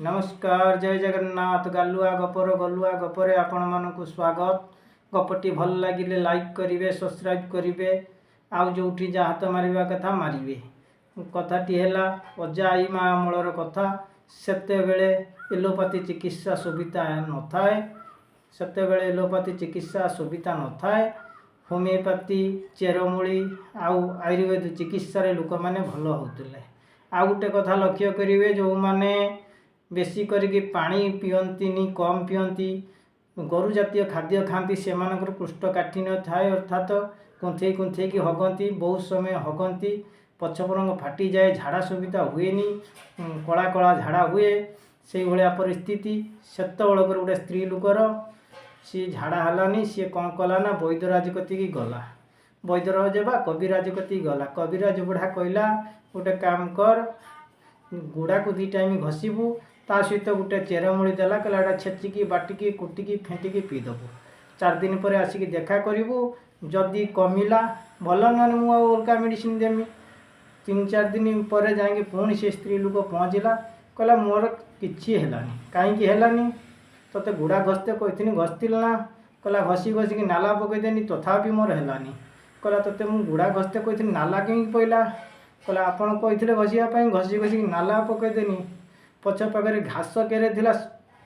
नमस्कार जय जगन्नाथ। गालुआ गपर गलुआ गपरे आपण मानकु स्वागत। गपटी भल लगिले लाइक करिवे, सब्सक्राइब करिवे, आउ जोठी जा हाथ मारिबा कथा मारिवे। कथाटी हैला अजा आई माँ अमलर कथा। सेते बेले एलोपैथी चिकित्सा सुविधा न थाए, सेते बेले एलोपैथी चिकित्सा सुविधा न थाए। होमिओपैथी चेरमूली आउ आयुर्वेद चिकित्सा लोक मैंने भल होते। आ गोटे कथा लक्ष्य करेंगे, जो मैंने बेसी करके पानी पियंती कम पियंती, गोरु जातीय खाद्य खाती से कोष्ठकाठिन्य थाए, अर्थात कुंथई कुंथई की हगंती, बहुत समय हगंती, पछपरंग फाटी जाए, झाड़ा सुविधा हुए, कला कला झाड़ा हुए। से भाया परिस्थिति सेत बड़क गोटे स्त्री लोकर सी झाड़ा हलानी, सी कौन कलाना वैद्यराज कति गला। वैद्यराज बा कविराज कति गला। कविराज बुढ़ा कहला गोटे काम कर, गुड़ा को 2 टाइम घसीबू, ता सहित गोटे चेरमूली देला, कहला छेचिकी बाटिकी कुटिकी फेंटिकी पीदेबू। 4 दिन पर आसिक देखा करूँ, जदि कमिला भल, ना मुझे अलग मेडिसिन देमी। 3-4 दिन पर जाकि पुणी से स्त्री लोक पहुँचला, कहला मोर किसी है कहीं तोते गुड़ा घसते कही घसती ना, कहला घसी घसिकी नाला पकईदेनी तथापि मोर है। कहला तोते मुझे गुड़ा घसते कही नाला कहीं पड़ा, कहला आपड़ कही घसीवाई, घसी घसिकी नाला पकईदेनी। पछ पाखे घास केरे थिला,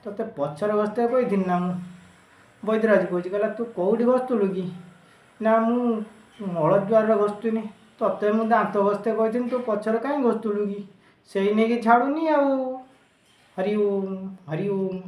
तोते पछर घसते कही ना। वैद्यराज कह, कहला तू कौटी घसुलु कि ना, मलद्वार घसुनी, तोते मुझे दांत घसते कही तू पछर कहीं घसुलु कि, से नहीं छाड़ूनी। हरि ओम हरि ओम।